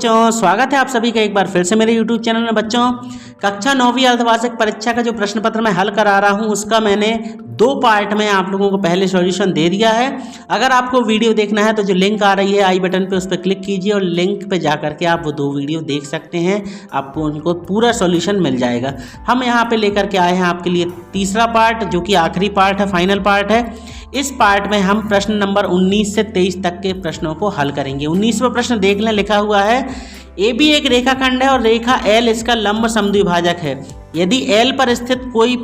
बच्चों स्वागत है आप सभी का एक बार फिर से मेरे YouTube चैनल में। बच्चों कक्षा 9वीं अर्धवार्षिक परीक्षा का जो प्रश्न पत्र मैं हल करा रहा हूं उसका मैंने 2 पार्ट में आप लोगों को पहले सॉल्यूशन दे दिया है। अगर आपको वीडियो देखना है तो जो लिंक आ रही है आई बटन पे उस पर क्लिक कीजिए और लिंक पे जा करके आप वो 2 वीडियो देख सकते हैं, आपको उनको पूरा सॉल्यूशन मिल जाएगा। हम यहाँ पे लेकर के आए हैं आपके लिए तीसरा पार्ट जो कि आखिरी पार्ट है, फाइनल पार्ट है। इस पार्ट में हम प्रश्न नंबर 19 से 23 तक के प्रश्नों को हल करेंगे। 19वां प्रश्न देख लें, लिखा हुआ है AB एक रेखाखंड है और रेखा L इसका लंब समद्विभाजक है। यदि L पर स्थित कोई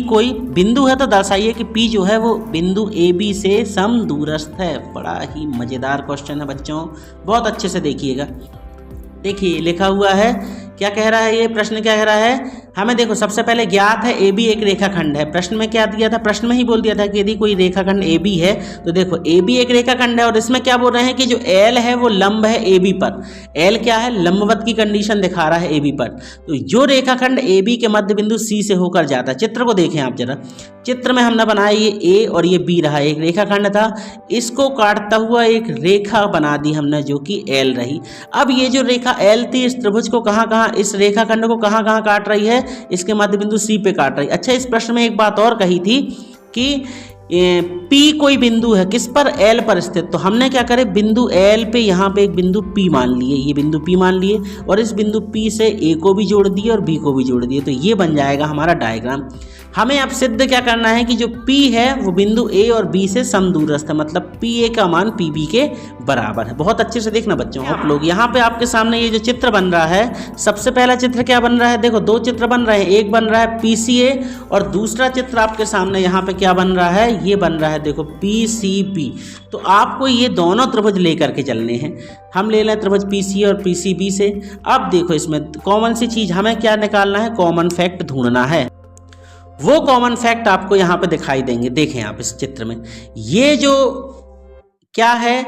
कोई बिंदु है तो दर्शाइए कि P जो है वो बिंदु AB से समदूरस्थ है। बड़ा ही मज़ेदार क्वेश्चन है बच्चों, बहुत अच्छे से देखिएगा। देखिए लिखा हुआ है, क्या कह रहा है ये प्रश्न, क्या कह रहा है हमें। देखो सबसे पहले ज्ञात है AB एक रेखाखंड है। प्रश्न में क्या दिया था, प्रश्न में ही बोल दिया था कि यदि कोई रेखाखंड AB है तो देखो AB एक रेखाखंड है और इसमें क्या बोल रहे हैं कि जो L है वो लंब है AB पर। L क्या है, लंबवत की कंडीशन दिखा रहा है AB पर। तो जो रेखाखंड AB के मध्य बिंदु C से होकर जाता है, चित्र को देखें आप जरा। चित्र में हमने बनाया ये A और ये B रहा, एक रेखाखंड था, इसको काटता हुआ एक रेखा बना दी हमने जो कि L रही। अब ये जो रेखा L थी इस त्रिभुज को कहाँ इस रेखाखंड को कहाँ काट रही है, इसके मध्य बिंदु C पे काट रही है। अच्छा, इस प्रश्न में एक बात और कही थी कि P कोई बिंदु है किस पर, L पर स्थित। तो हमने क्या करे, बिंदु L पे यहाँ पे एक बिंदु P मान लिए, ये बिंदु P मान लिए और इस बिंदु P से A को भी जोड़ दिए और B को भी जोड़ दिए। तो ये बन जाएगा हमारा डायग्राम। हमें अब सिद्ध क्या करना है कि जो P है वो बिंदु A और B से समदूरस्थ है, मतलब PA का मान PB के बराबर है। बहुत अच्छे से देखना बच्चों आप लोग। यहाँ पे आपके सामने ये जो चित्र बन रहा है, सबसे पहला चित्र क्या बन रहा है, देखो 2 चित्र बन रहे हैं। एक बन रहा है PCA और दूसरा चित्र आपके सामने यहाँ पे क्या बन रहा है, ये बन रहा है देखो PCB। तो आपको ये दोनों त्रिभुज लेकर के चलने हैं। हम ले लें त्रिभुज PC और PCB से। अब देखो इसमें कॉमन सी चीज हमें क्या निकालना है, कॉमन फैक्ट ढूंढना है। वो कॉमन फैक्ट आपको यहाँ पे दिखाई देंगे। देखें आप इस चित्र में, ये जो क्या है,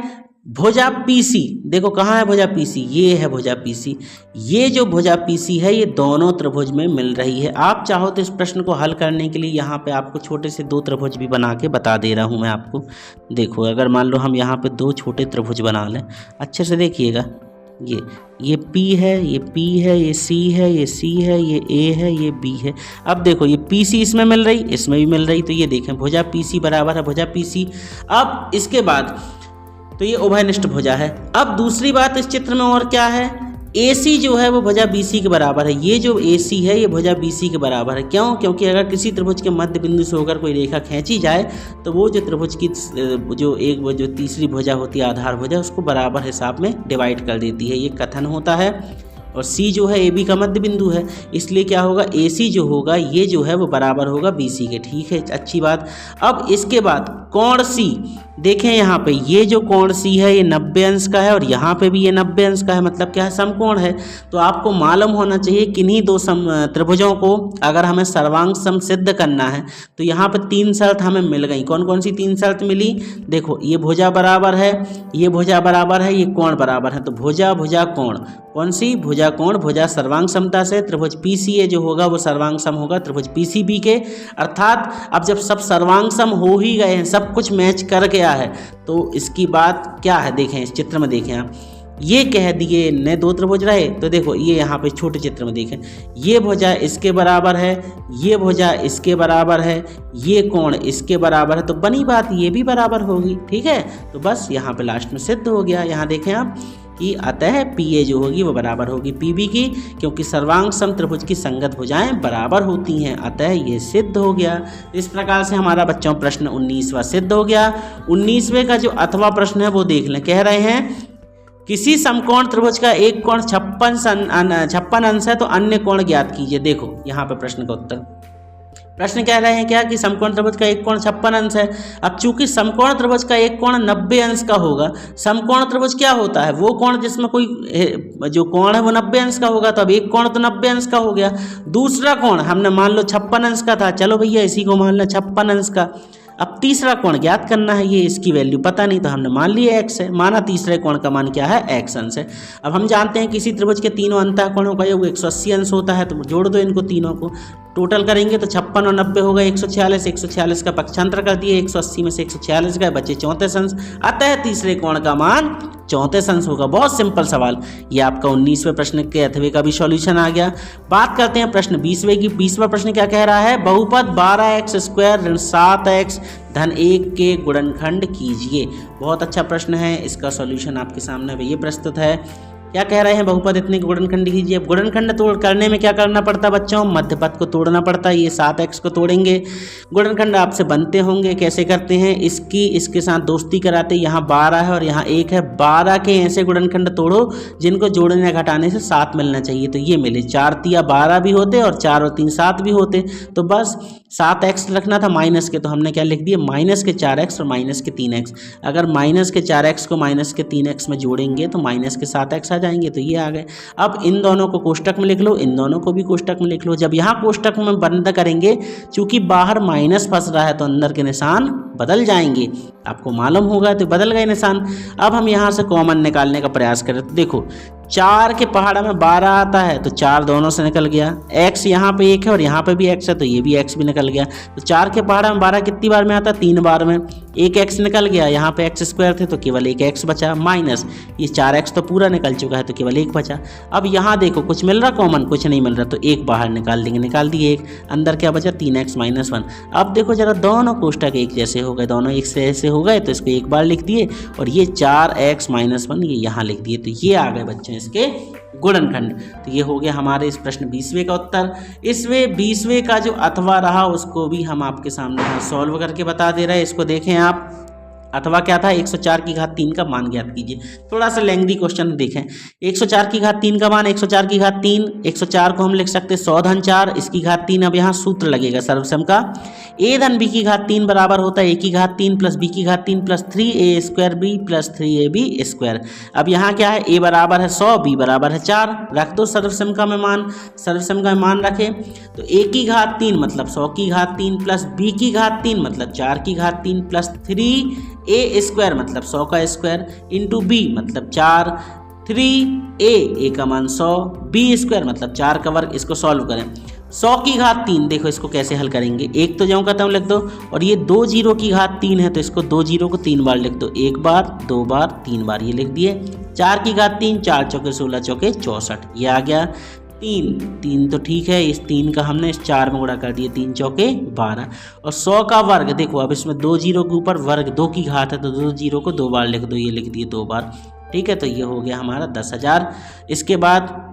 भुजा PC। देखो कहाँ है भुजा PC, ये है भुजा PC। ये जो भुजा PC है ये दोनों त्रिभुज में मिल रही है। आप चाहो तो इस प्रश्न को हल करने के लिए यहाँ पे आपको छोटे से 2 त्रिभुज भी बना के बता दे रहा हूँ मैं आपको। देखो अगर मान लो हम यहाँ पे 2 छोटे त्रिभुज बना लें, अच्छे से देखिएगा। ये P है, ये P है, ये C है, ये C है, ये A है, ये B है। अब देखो ये PC इसमें मिल रही, इसमें भी मिल रही, तो ये देखें भुजा PC बराबर है भुजा PC। अब इसके बाद तो ये उभयनिष्ठ भुजा है। अब दूसरी बात इस चित्र में और क्या है, AC जो है वो भुजा BC के बराबर है। ये जो AC है ये भुजा BC के बराबर है। क्यों? क्योंकि अगर किसी त्रिभुज के मध्य बिंदु से होकर कोई रेखा खींची जाए तो वो जो त्रिभुज की जो तीसरी भुजा होती है, आधार भुजा, उसको बराबर हिसाब में डिवाइड कर देती है। ये कथन होता है। और C जो है AB का मध्य बिंदु है, इसलिए क्या होगा, AC जो होगा ये जो है वो बराबर होगा BC के। ठीक है, अच्छी बात। अब इसके बाद कोण C, देखें यहाँ पे ये जो कोण C है ये 90 अंश का है और यहाँ पे भी ये 90 अंश का है, मतलब क्या है, समकोण है। तो आपको मालूम होना चाहिए किन्हीं 2 त्रिभुजों को अगर हमें सर्वांग सम सिद्ध करना है तो यहाँ पे 3 शर्त हमें मिल गई। कौन कौन सी 3 शर्त मिली, देखो ये भुजा बराबर है, ये भुजा बराबर है, ये कोण बराबर है। तो भुजा भुजा कोण, कौन सी, भुजा कोण, भुजा सर्वांग समता से त्रिभुज PCA जो होगा वो सर्वांग सम होगा त्रिभुज PCB के। अर्थात अब जब सब सर्वांग सम हो ही गए हैं, सब कुछ मैच कर गया है, तो इसकी बात क्या है, देखें इस चित्र में देखें आप, ये कह दिए ने 2 त्रिभुज रहे। तो देखो ये यहाँ पे छोटे चित्र में देखें, ये भुजा इसके बराबर है, ये भुजा इसके बराबर है, ये कोण इसके बराबर है, तो बनी बात ये भी बराबर होगी। ठीक है, तो बस यहाँ पे लास्ट में सिद्ध हो गया। यहाँ देखें आप कि अतः PA जो होगी वो बराबर होगी PB की, क्योंकि सर्वांग सम त्रिभुज की संगत भुजाएं बराबर होती हैं, अतः ये सिद्ध हो गया। इस प्रकार से हमारा बच्चों प्रश्न 19वां सिद्ध हो गया। 19वें का जो अथवा प्रश्न है वो देख लें। कह रहे हैं किसी समकोण त्रिभुज का एक कोण 56 अंश है तो अन्य कोण ज्ञात कीजिए। देखो यहाँ पे प्रश्न का उत्तर, प्रश्न कह रहे हैं क्या कि समकोण त्रिभुज का एक कोण 56 अंश है। अब चूंकि समकोण त्रिभुज का एक कोण 90 अंश का होगा, समकोण त्रिभुज क्या होता है, वो कोण जिसमें कोई जो कोण है वो 90 अंश का होगा, तो अब एक कोण तो 90 अंश का हो गया। दूसरा कोण हमने मान लो 56 अंश का था, चलो भैया इसी को मान लो 56 अंश का। अब तीसरा कोण ज्ञात करना है, ये इसकी वैल्यू पता नहीं तो हमने मान लिया x है, माना तीसरे कोण का मान क्या है, x अंश है। अब हम जानते हैं किसी त्रिभुज के तीनों अंतःकोणों का योग 180 अंश होता है, तो जोड़ दो इनको तीनों को। टोटल करेंगे तो 56 और 90 होगा 146, 146 का पक्षांतर कर दिए, 180 में से 146 गए, बचे 34 अंश, अतः तीसरे कोण का मान 34 अंश होगा। बहुत सिंपल सवाल। ये आपका 19वें प्रश्न के अथवे का भी सॉल्यूशन आ गया। बात करते हैं प्रश्न 20वें की। 20वां प्रश्न क्या कह रहा है, बहुपद 12x² ऋण 7x धन 1 के गुणनखंड कीजिए। बहुत अच्छा प्रश्न है, इसका सॉल्यूशन आपके सामने ये प्रस्तुत है। क्या कह रहे हैं, बहुपद इतने के गुणनखंड कीजिए। अब गुणनखंड तोड़ करने में क्या करना पड़ता है बच्चों, मध्य पद को तोड़ना पड़ता है। ये 7x को तोड़ेंगे, गुणनखंड आपसे बनते होंगे। कैसे करते हैं, इसके साथ दोस्ती कराते। यहाँ 12 है और यहाँ 1 है, 12 के ऐसे गुणनखंड तोड़ो जिनको जोड़ने या घटाने से 7 मिलना चाहिए। तो ये मिले, 4 तिया 12 भी होते और 4 और 3 7 भी होते। तो बस 7x रखना था माइनस के, तो हमने क्या लिख दिए, माइनस के 4x और माइनस के 3x। अगर माइनस के 4x को माइनस के 3x में जोड़ेंगे तो माइनस के 7x जाएंगे। तो ये आ गए। अब इन दोनों को कोष्टक में लिख लो, इन दोनों को भी कोष्टक में लिख लो। जब यहाँ कोष्टक में बंद करेंगे, चूंकि बाहर माइनस फंस रहा है तो अंदर के निशान बदल जाएंगे। आपको मालूम होगा, तो बदल गए निशान। अब हम यहाँ से कॉमन निकालने का प्रयास करें तो देखो 4 के पहाड़ा में 12 आता है तो 4 दोनों से निकल गया। x यहाँ पे 1 है और यहाँ पे भी x है तो ये भी x भी निकल गया। तो 4 के पहाड़ा में 12 कितनी बार में आता है, 3 बार में। एक x निकल गया, यहाँ पे x² थे तो केवल एक x बचा, माइनस ये 4x तो पूरा निकल चुका है तो केवल 1 बचा। अब यहाँ देखो कुछ मिल रहा कॉमन, कुछ नहीं मिल रहा, तो 1 बाहर निकाल देंगे, निकाल दिए 1, अंदर क्या बचा 3x - 1। अब देखो जरा दोनों कोष्टक एक जैसे हो गए, दोनों एक जैसे हो गए तो इसको एक बार लिख दिए और ये 4x - 1 ये यहाँ लिख दिए। तो ये आ गए बच्चों इसके गुणनखंड। तो ये हो गया हमारे इस प्रश्न 20वें का उत्तर। इसमें 20वें का जो अथवा रहा उसको भी हम आपके सामने यहाँ सॉल्व करके बता दे रहे हैं। इसको देखें आप, अथवा क्या था, 104 की घात 3 का मान ज्ञात कीजिए। थोड़ा सा लेंथी क्वेश्चन देखें। 104 की घात 3 का मान, 104 की घात 3, 104 को हम लिख सकते हैं 100 धन 4, इसकी घात 3। अब यहाँ सूत्र लगेगा सर्वसम का, a धन b की घात 3 बराबर होता है a की घात 3 प्लस b की घात 3 प्लस 3a² प्लस 3ab²। अब यहाँ क्या है, a बराबर है 100, b बराबर है 4, रख दो सर्वसम का में मान। सर्वसम का मान रखें तो a की घात 3 मतलब 100 की घात 3 प्लस b की घात 3 मतलब 4 की घात 3 प्लस 3a² मतलब 100 का स्क्वायर इंटू b मतलब 4, 3a का मान 100, b² मतलब 4 का वर्ग। इसको सॉल्व करें। 100 की घात 3, देखो इसको कैसे हल करेंगे, एक तो ज्यों का त्यों लिख दो, और ये 2 जीरो की घात 3 है तो इसको 2 जीरो को 3 बार लिख दो, 1 बार 2 बार 3 बार ये लिख दिए। 4 की घात 3, 4 चौके 16 चौके 64, ये आ गया। 3 तो ठीक है, इस 3 का हमने इस 4 में गुणा कर दिए, 3 चौके 12। और 100 का वर्ग देखो, अब इसमें 2 जीरो के ऊपर वर्ग 2 की घात है तो 2 जीरो को 2 बार लिख दो, ये लिख दिए 2 बार, ठीक है। तो ये हो गया हमारा 10,000। इसके बाद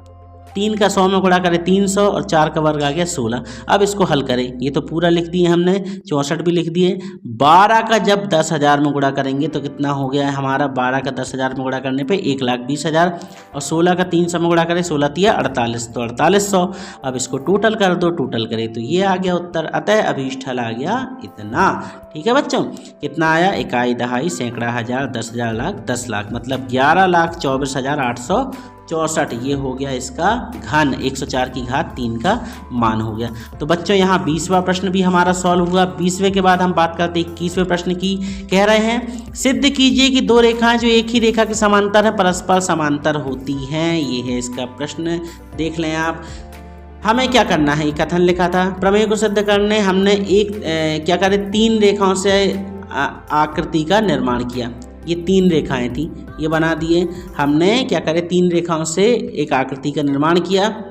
3 का 100 में गुणा करें 300 और 4 का वर्ग आ गया 16। अब इसको हल करें, ये तो पूरा लिख दिए हमने, 64 भी लिख दिए। 12 का जब 10,000 में गुणा करेंगे तो कितना हो गया है हमारा, 12 का 10,000 में गुणा करने पे 1,20,000 और 16 का 300 में गुणा करें 16 तिया 48 तो 4800। अब इसको टोटल कर दो, टोटल करें तो ये आ गया उत्तर। अतः अभीष्टफल आ गया इतना, ठीक है बच्चों। कितना आया, इकाई दहाई सैकड़ा हजार 10,000 लाख 10 लाख मतलब 11,24,864। ये हो गया इसका घन, 104 की घात 3 का मान हो गया। तो बच्चों यहाँ 20वां प्रश्न भी हमारा सॉल्व हुआ। 20वें के बाद हम बात करते हैं 21वें प्रश्न की। कह रहे हैं सिद्ध कीजिए कि 2 रेखाएं जो एक ही रेखा के समांतर है परस्पर समांतर होती हैं। ये है इसका प्रश्न, देख लें आप। हमें क्या करना है, ये कथन लिखा था, प्रमेय को सिद्ध करने हमने क्या करें, 3 रेखाओं से आकृति का निर्माण किया। ये 3 रेखाएं थी, ये बना दिए हमने। क्या करें, 3 रेखाओं से एक आकृति का निर्माण किया,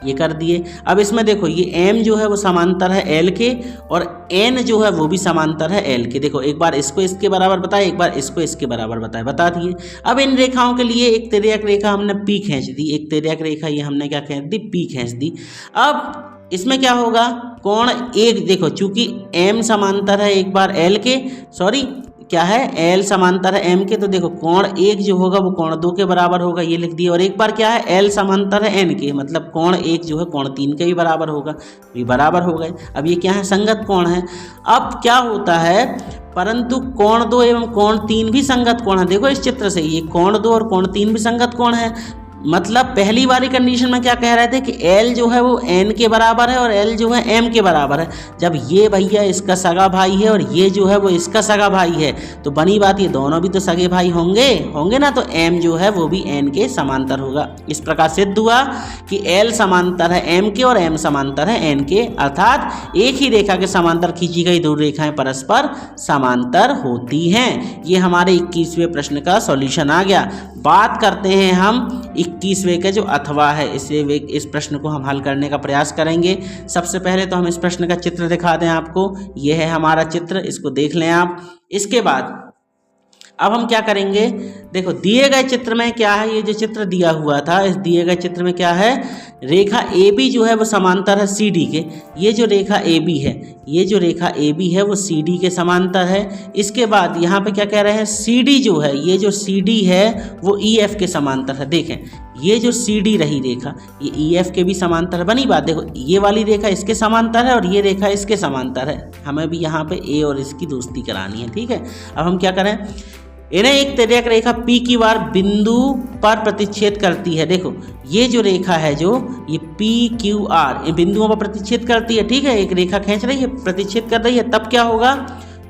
ये कर दिए। अब इसमें देखो ये m जो है वो समांतर है l के और n जो है वो भी समांतर है l के। देखो एक बार इसको इसके बराबर बताए, एक बार इसको इसके बराबर बताए, बता दिए। अब इन रेखाओं के लिए एक तिर्यक रेखा हमने p खींच दी, एक तिर्यक रेखा ये हमने क्या खींच दी, p खींच दी। अब इसमें क्या होगा, कोण एक, देखो चूंकि m समांतर है एक बार l के, सॉरी क्या है, l समांतर है m के, तो देखो कोण 1 जो होगा वो कोण 2 के बराबर होगा, ये लिख दिया। और एक बार क्या है, l समांतर है n के, मतलब कोण 1 जो है कोण 3 के भी बराबर होगा, ये बराबर हो गए। अब ये क्या है, संगत कोण है। अब क्या होता है, परंतु कोण 2 एवं कोण 3 भी संगत कोण है। देखो इस चित्र से ये कोण 2 और कोण 3 भी संगत कोण है। मतलब पहली वाली कंडीशन में क्या कह रहे थे कि L जो है वो N के बराबर है और L जो है M के बराबर है। जब ये भैया इसका सगा भाई है और ये जो है वो इसका सगा भाई है तो बनी बात ये दोनों भी तो सगे भाई होंगे ना, तो M जो है वो भी N के समांतर होगा। इस प्रकार सिद्ध हुआ कि L समांतर है M के और M समांतर है N के, अर्थात एक ही रेखा के समांतर खींची गई दो रेखाएं परस्पर समांतर होती हैं। ये हमारे 21वें प्रश्न का सॉल्यूशन आ गया। बात करते हैं हम 21वें के जो अथवा है, इस प्रश्न को हम हल करने का प्रयास करेंगे। सबसे पहले तो हम इस प्रश्न का चित्र दिखा दें आपको। यह है हमारा चित्र, इसको देख लें आप। इसके बाद अब हम क्या करेंगे, देखो दिए गए चित्र में क्या है, ये जो चित्र दिया हुआ था इस दिए गए चित्र में क्या है, रेखा AB जो है वो समांतर है CD के। ये जो रेखा AB है, ये जो रेखा AB है वो CD के समांतर है। इसके बाद यहाँ पे क्या कह रहे हैं, CD जो है, ये जो CD है वो EF के समांतर है। देखें ये जो CD रही रेखा ये EF के भी समांतर है। बनी बात, देखो ये वाली रेखा इसके समांतर है और ये रेखा इसके समांतर है। हमें भी यहाँ पे A और इसकी दोस्ती करानी है, ठीक है। अब हम क्या करें, इन्हें एक तिर्यक रेखा PQR बिंदु पर प्रतिच्छेद करती है। देखो ये जो रेखा है जो ये PQR ये बिंदुओं पर प्रतिच्छेद करती है, ठीक है। एक रेखा खींच रही है, प्रतिच्छेद कर रही है, तब क्या होगा,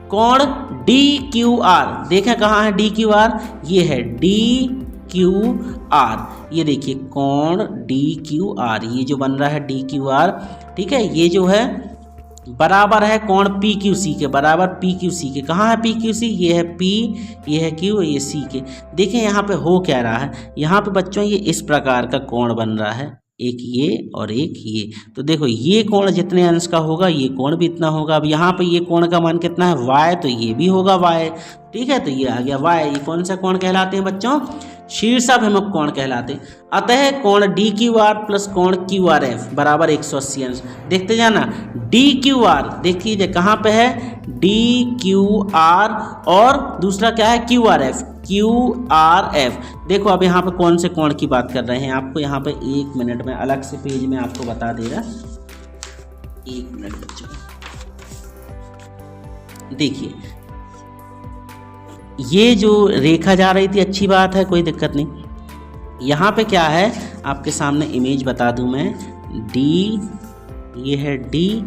कोण DQR। देखें कहाँ है DQR, ये है DQR। ये देखिए कोण DQR, ये जो बन रहा है DQR, ठीक है। ये जो है बराबर है कोण PQC के, बराबर PQC के। कहाँ है PQC, ये है P, ये है Q, ये C के। देखें यहाँ पे हो क्या रहा है, यहाँ पे बच्चों ये इस प्रकार का कोण बन रहा है, एक ये और एक ये। तो देखो ये कोण जितने अंश का होगा ये कोण भी इतना होगा। अब यहाँ पे ये कोण का मान कितना है y, तो ये भी होगा y, ठीक है। तो ये आ गया y। ये कौन सा कोण कहलाते हैं बच्चों, शीर्षाभिमुख कोण कहलाते हैं। अतः कोण DQR प्लस कोण QRF बराबर 180 अंश। देखते जाना DQR, देखिए कहाँ पे है DQR और दूसरा क्या है QRF। देखो अब यहाँ पे कौन से कोण की बात कर रहे हैं, आपको यहाँ पे 1 मिनट में अलग से पेज में आपको बता दे रहा। 1 मिनट बच्चों, देखिए ये जो रेखा जा रही थी, अच्छी बात है, कोई दिक्कत नहीं। यहाँ पे क्या है आपके सामने इमेज बता दूं मैं, D, ये है D,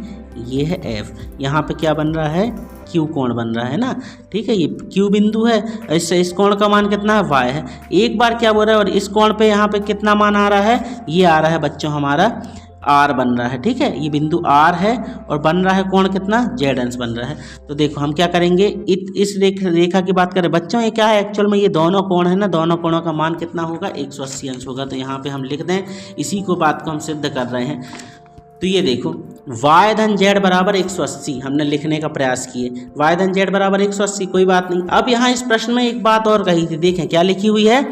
ये है F। यहाँ पे क्या बन रहा है, Q कोण बन रहा है ना, ठीक है। ये Q बिंदु है, इस कोण का मान कितना है y है। एक बार क्या बोल रहा है, और इस कोण पे यहाँ पे कितना मान आ रहा है, ये आ रहा है बच्चों हमारा R बन रहा है, ठीक है। ये बिंदु R है और बन रहा है कोण कितना, Z अंश बन रहा है। तो देखो हम क्या करेंगे, इस रेखा की बात करें बच्चों, ये क्या है एक्चुअल में, ये दोनों कोण है ना, दोनों कोणों का मान कितना होगा, 180 अंश होगा। तो यहाँ पे हम लिख दें, इसी को बात को हम सिद्ध कर रहे हैं। तो ये देखो y धन z बराबर 180 हमने लिखने का प्रयास किए, y धन z बराबर 180, कोई बात नहीं। अब यहाँ इस प्रश्न में एक बात और कही थी, देखें क्या लिखी हुई है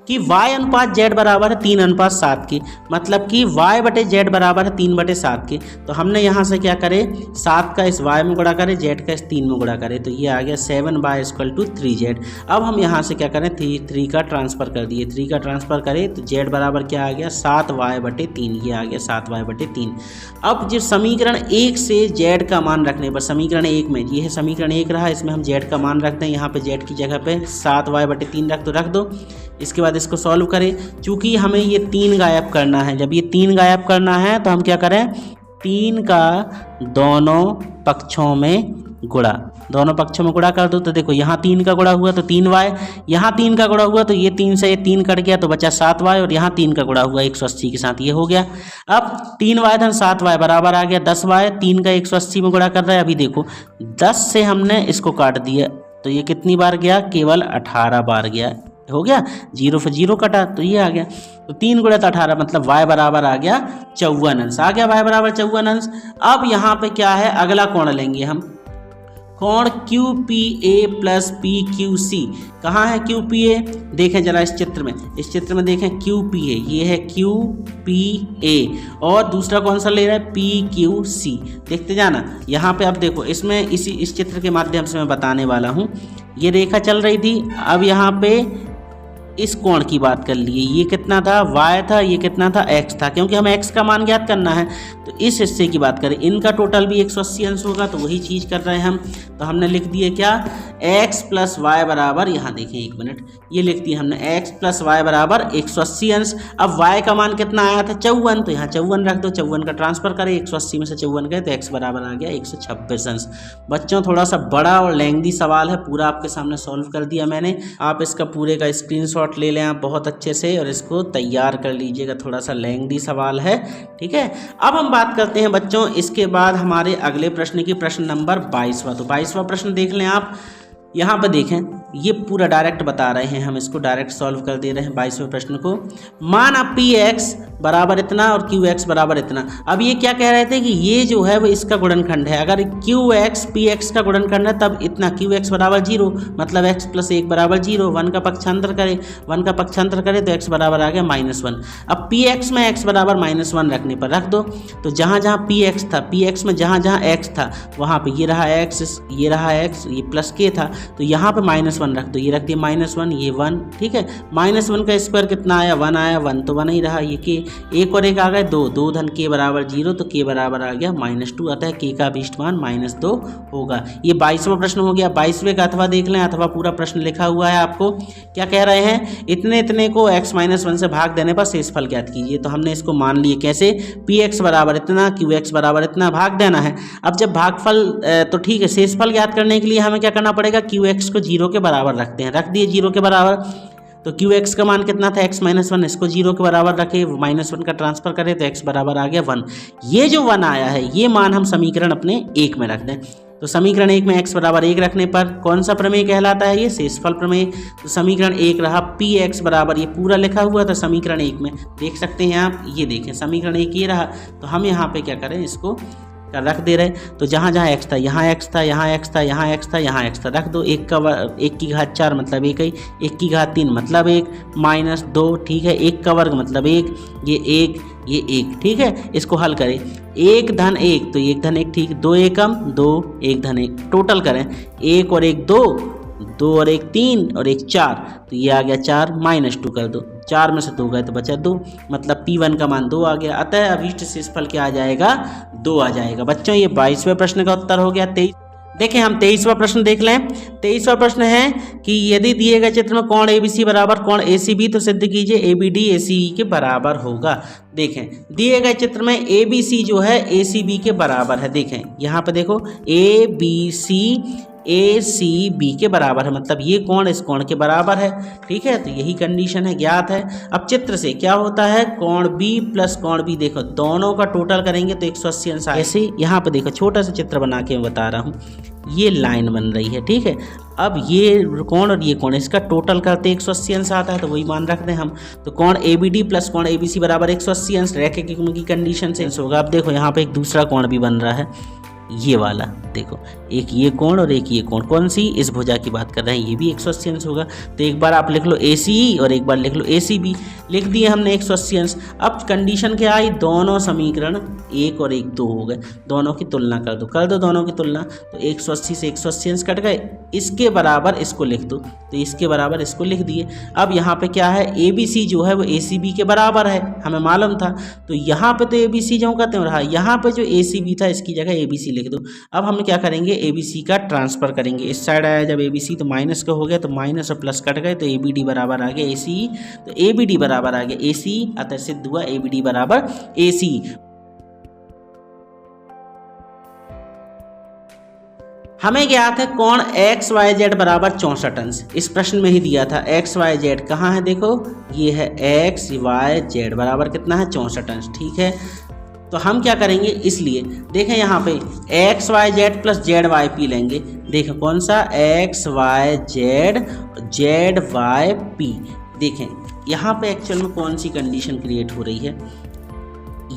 कि y अनुपात z बराबर है 3:7 के, मतलब कि y बटे z बराबर है 3/7 के। तो हमने यहाँ से क्या करे, 7 का इस y में गुणा करें, z का इस 3 में गुणा करें, तो ये आ गया 7y = 3z। अब हम यहाँ से क्या करें, 3 का ट्रांसफर कर दिए, 3 का ट्रांसफर करें तो z बराबर क्या आ गया, 7y/3, ये आ गया 7y/3। अब जिस समीकरण 1 से z का मान रखने पर, समीकरण 1 में ये है समीकरण 1 रहा, इसमें हम z का मान रखते हैं, यहाँ पे z की जगह पे 7y/3 रख दो। इसके बाद इसको सॉल्व करें, चूँकि हमें ये 3 गायब करना है। जब ये 3 गायब करना है तो हम क्या करें, 3 का दोनों पक्षों में गुणा, दोनों पक्षों में गुणा कर दो। तो देखो यहाँ 3 का गुणा हुआ तो 3y, यहाँ 3 का गुणा हुआ तो ये 3 से ये 3 कट गया तो बचा 7y, और यहाँ 3 का गुणा हुआ 180 के साथ, ये हो गया। अब 3y धन 7y बराबर आ गया 10y, 3 का 180 में गुणा कर रहा है। अभी देखो 10 से हमने इसको काट दिया तो ये कितनी बार गया, केवल 18 बार गया, हो गया। 0 से 0 कटा तो ये आ गया। तो 3 × 18 मतलब y बराबर आ गया 54 अंश, आ गया y बराबर 54 अंश। अब यहाँ पे क्या है, अगला कोण लेंगे हम, कोण QPA प्लस PQC। कहाँ है QPA, देखें जरा इस चित्र में देखें QPA, ये है QPA, और दूसरा कौन सा ले रहा है PQC। देखते जाना यहाँ पे। अब देखो इसमें इस चित्र के माध्यम से मैं बताने वाला हूँ। ये रेखा चल रही थी, अब यहाँ पे इस कोण की बात कर लिए, ये कितना था y था, ये कितना था x था, क्योंकि हमें x का मान ज्ञात करना है। तो इस हिस्से की बात करें, इनका टोटल भी 180 अंश होगा, तो वही चीज़ कर रहे हैं हम। तो हमने लिख दिए क्या, x प्लस वाई बराबर, यहाँ देखिए 1 मिनट, ये लिख दिया हमने x प्लस वाई बराबर 180 अंश। अब y का मान कितना आया था 54, तो यहाँ 54 रख दो, 54 का ट्रांसफर करें, 180 में से 54 गए तो x बराबर आ गया 126 अंश। बच्चों थोड़ा सा बड़ा और लेंथी सवाल है, पूरा आपके सामने सॉल्व कर दिया मैंने। आप इसका पूरे का स्क्रीनशॉट ले लें आप बहुत अच्छे से और इसको तैयार कर लीजिएगा, थोड़ा सा लेंथी सवाल है, ठीक है। अब हम बात करते हैं बच्चों इसके बाद हमारे अगले प्रश्न की, प्रश्न नंबर 22वां। तो 22वां प्रश्न देख लें आप, यहाँ पर देखें, ये पूरा डायरेक्ट बता रहे हैं, हम इसको डायरेक्ट सॉल्व कर दे रहे हैं 22वें प्रश्न को। मान अब पी एक्स बराबर इतना और क्यू एक्स बराबर इतना। अब ये क्या कह रहे थे कि ये जो है वो इसका गुणनखंड है, अगर क्यू एक्स पी एक्स का गुणनखंड है तब इतना क्यू एक्स बराबर 0, मतलब x प्लस 1 बराबर 0। 1 का पक्षांतर करें, 1 का पक्षांतर करें तो x बराबर आ गया -1। अब पी एक्स में x बराबर -1 रखने पर रख दो, तो जहाँ जहाँ पी एक्स था, पी एक्स में जहाँ जहाँ x था वहाँ पे ये रहा x, ये रहा x, ये प्लस k था, तो यहाँ पे -1 रख दो, ये रख दिया -1, ये 1, ठीक है। -1 का स्क्वायर कितना आया, 1 आया, 1 तो 1 ही रहा, ये k, 1 और 1 आ गए 2, 2 धन k बराबर 0, तो k बराबर आ गया -2, अतः k का अभीष्ट मान -2 होगा। ये 22वां प्रश्न हो गया। 22वें का अथवा देख लें, अथवा पूरा प्रश्न लिखा हुआ है आपको, क्या कह रहे हैं, इतने इतने को x -1 से भाग देने पर शेषफल ज्ञात कीजिए। तो हमने इसको मान लिए कैसे, पी एक्स बराबर इतना, क्यू एक्स बराबर इतना, भाग देना है। अब जब भागफल तो ठीक है, शेषफल ज्ञात करने के लिए हमें क्या करना पड़ेगा, क्यू एक्स को 0 के बराबर रखते हैं, रख दिए 0 के बराबर। तो क्यू एक्स का मान कितना था x -1, इसको 0 के बराबर रखे, -1 का ट्रांसफर करें तो x बराबर आ गया 1। ये जो 1 आया है ये मान हम समीकरण अपने 1 में रख दें। तो समीकरण 1 में x बराबर 1 रखने पर कौन सा प्रमेय कहलाता है, ये शेषफल प्रमेय। तो समीकरण 1 रहा पी एक्स बराबर, ये पूरा लिखा हुआ था समीकरण 1 में, देख सकते हैं आप, ये देखें समीकरण 1 ये रहा। तो हम यहाँ पे क्या करें, इसको रख दे रहे, तो जहाँ जहाँ x था, यहाँ x था, यहाँ x था, यहाँ x था, यहाँ x था, रख दो। 1 की घात 4 मतलब 1 ही, 1 की घात 3 मतलब 1, -2, ठीक है। 1 का वर्ग मतलब 1, ये 1, ये 1, ठीक है। इसको हल करें, 1 धन 1 तो 1 धन 1, ठीक, 2 एकम 2, 1 धन 1, टोटल करें, 1 और 1 2, 2 और 1 3 और 1 4, तो ये आ गया 4, -2 कर दो, 4 में से 2 गए तो बचा 2, मतलब P1 का मान 2 आ गया। अतः अभीष्ट शेषफल क्या आ जाएगा, 2 आ जाएगा। बच्चों ये 22वें प्रश्न का उत्तर हो गया। 23 देखें हम 23वां प्रश्न देख लें। 23वां प्रश्न है कि यदि दिए गए चित्र में कोण ABC बराबर कोण ACB तो सिद्ध कीजिए ABD ACE के बराबर होगा। देखें दिए गए चित्र में ABC जो है ACB के बराबर है। देखें यहाँ पे देखो ABC ACB के बराबर है, मतलब ये कोण इस कोण के बराबर है, ठीक है। तो यही कंडीशन है, ज्ञात है। अब चित्र से क्या होता है, कोण B प्लस कोण B, देखो दोनों का टोटल करेंगे तो 180 अंश। ऐसे यहाँ पे देखो छोटा सा चित्र बना के मैं बता रहा हूँ, ये लाइन बन रही है, ठीक है। अब ये कोण और ये कोण इसका टोटल करते 180 अंश आता है, तो वही मान रख दें हम। तो कोण ABD प्लस कोण ABC बराबर 180 अंश, रैखिक की कंडीशन से होगा। अब देखो यहाँ पे एक दूसरा कोण भी बन रहा है, ये वाला देखो, एक ये कोण और एक ये कोण, कौन सी, इस भुजा की बात कर रहे हैं, ये भी 180 अंश होगा। तो एक बार आप लिख लो ACE और एक बार लिख लो ACB, लिख दिए हमने 180 अंश। अब कंडीशन क्या आई, दोनों समीकरण 1 और 1 2 हो गए, दोनों की तुलना कर दो दोनों की तुलना, तो 180 से 180 अंश कट गए, इसके बराबर इसको लिख दो, तो इसके बराबर इसको लिख दिए। अब यहाँ पे क्या है, ABC जो है वो ACB के बराबर है, हमें मालूम था। तो यहाँ पे तो ABC जो कहते हैं रहा, यहाँ पे जो ACB था इसकी जगह ABC लिख दो। अब हम क्या करेंगे, ABC का ट्रांसफर करेंगे, इस साइड आया जब ABC तो माइनस का हो गया, तो माइनस और प्लस कट गए, तो ABD बराबर आ गया ACE, तो ABD बराबर आ गया ACE, अतः सिद्ध हुआ ABD बराबर ACE। हमें ज्ञात है कोण XYZ बराबर 64 अंश, इस प्रश्न में ही दिया था। XYZ कहाँ है, देखो ये है XYZ बराबर कितना है, 64 अंश, ठीक है। तो हम क्या करेंगे, इसलिए देखें यहाँ पे XYZ प्लस ZYP लेंगे। देखें कौन सा, XYZ ZYP। देखें यहाँ पे एक्चुअल में कौन सी कंडीशन क्रिएट हो रही है,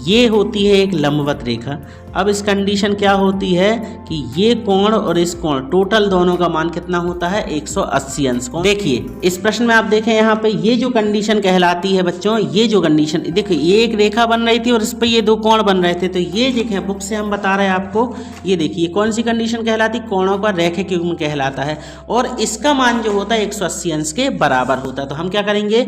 ये होती है एक लंबवत रेखा। अब इस कंडीशन क्या होती है कि ये कोण और इस कोण टोटल दोनों का मान कितना होता है 180 अंश कोण। देखिए इस प्रश्न में आप देखें यहाँ पे ये जो कंडीशन कहलाती है बच्चों, ये जो कंडीशन देखिए ये एक रेखा बन रही थी और इस पे ये दो कोण बन रहे थे, तो ये देखें बुक से हम बता रहे हैं आपको, ये देखिए कौन सी कंडीशन कहलाती, कोणों का रैखिक युग्म कहलाता है और इसका मान जो होता है 180 अंश के बराबर होता है। तो हम क्या करेंगे,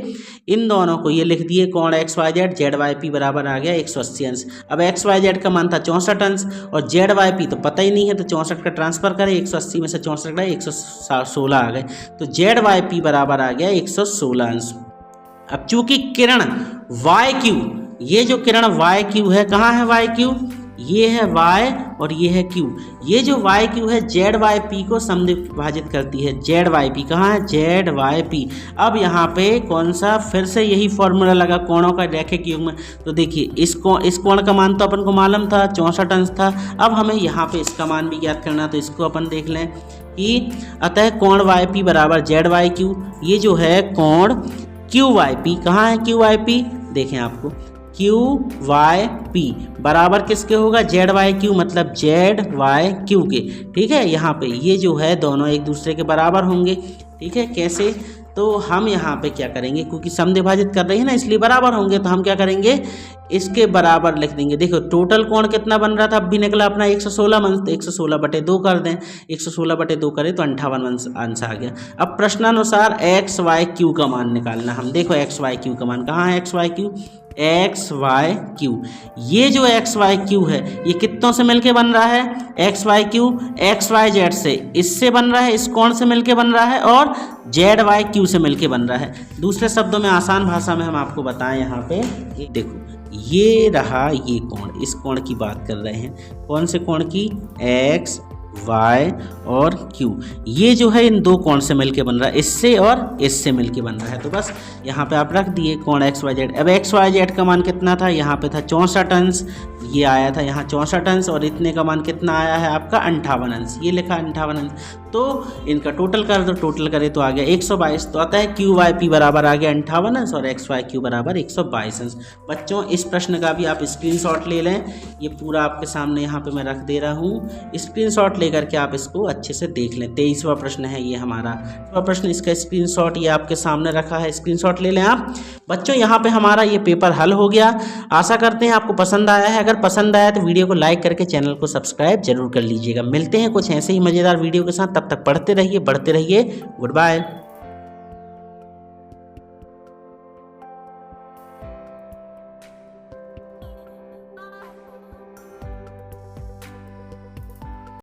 इन दोनों को ये लिख दिए कोण X Y Z, Z Y P बराबर आ गया 180 अंश। अब एक्स वाई जेड का मान था 64 अंश और जेड वाई पी तो पता ही नहीं है, तो 64 का ट्रांसफर करें, 180 में से 64 गए 116 आ गए, तो जेड वाई पी बराबर आ गया 116 अंश। अब चूंकि किरण वाई क्यू, ये जो किरण वाई क्यू है, कहाँ है वाई क्यू, ये है y और ये है q, ये जो वाई क्यू है जेड वाई पी को समद्विभाजित करती है, जेड वाई पी कहाँ है, जेड वाई पी। अब यहाँ पे कौन सा, फिर से यही फॉर्मूला लगा कोणों का रैखिक युग्म। तो देखिए इस कोण का मान तो अपन को मालूम था 64 अंश था, अब हमें यहाँ पे इसका मान भी ज्ञात करना, तो इसको अपन देख लें कि अतः कोण वाई पी बराबर जेड वाई क्यू, ये जो है कोण क्यू वाई पी, कहाँ है क्यू वाई पी, देखें आपको क्यू वाई पी बराबर किसके होगा, जेड वाई क्यू, मतलब जेड वाई क्यू के। ठीक है, यहाँ पे ये जो है दोनों एक दूसरे के बराबर होंगे। ठीक है, कैसे, तो हम यहाँ पे क्या करेंगे, क्योंकि समद्विभाजित कर रही है ना इसलिए बराबर होंगे, तो हम क्या करेंगे इसके बराबर लिख देंगे। देखो टोटल कोण कितना बन रहा था, अब भी निकला अपना 116 अंश, तो 116/2 कर दें, 116/2 करें तो 58 अंश आ गया। अब प्रश्नानुसार एक्स वाई क्यू का मान निकालना। हम देखो एक्स वाई क्यू का मान कहाँ है, X Y Q, X Y Q, ये जो एक्स वाई क्यू है ये कितनों से मिलके बन रहा है, X Y Q X Y Z से, इससे बन रहा है, इस कोण से मिलके बन रहा है और जेड वाई क्यू से मिलके बन रहा है। दूसरे शब्दों में आसान भाषा में हम आपको बताएं, यहाँ पे देखो ये रहा ये कोण, इस कोण की बात कर रहे हैं, कौन से कोण की, एक्स वाई और क्यू, ये जो है इन दो कोण से मिलके बन रहा है, इससे और इससे मिलके बन रहा है। तो बस यहाँ पे आप रख दिए कोण एक्स वाई जेड। अब एक्स वाई जेड का मान कितना था, यहाँ पे था 64 अंश, ये आया था यहाँ 64 अंश, और इतने का मान कितना आया है आपका 58 अंश, ये लिखा 58 अंश। तो इनका टोटल कर दो, टोटल करे तो आ गया 122। तो आता है क्यू वाई पी बराबर आ गया 58 अंश और एक्स वाई क्यू बराबर 122 अंश। बच्चों इस प्रश्न का भी आप स्क्रीनशॉट ले लें, ये पूरा आपके सामने यहाँ पे मैं रख दे रहा हूँ, स्क्रीनशॉट लेकर के आप इसको अच्छे से देख लें। 23वां प्रश्न है ये हमारा, तो प्रश्न इसका स्क्रीनशॉट ये आपके सामने रखा है, स्क्रीनशॉट ले लें आप। बच्चों यहाँ पे हमारा ये पेपर हल हो गया, आशा करते हैं आपको पसंद आया है। अगर पसंद आया तो वीडियो को लाइक करके चैनल को सब्सक्राइब जरूर कर लीजिएगा। मिलते हैं कुछ ऐसे ही मज़ेदार वीडियो के साथ, तब तक पढ़ते रहिए, बढ़ते रहिए, गुड बाय।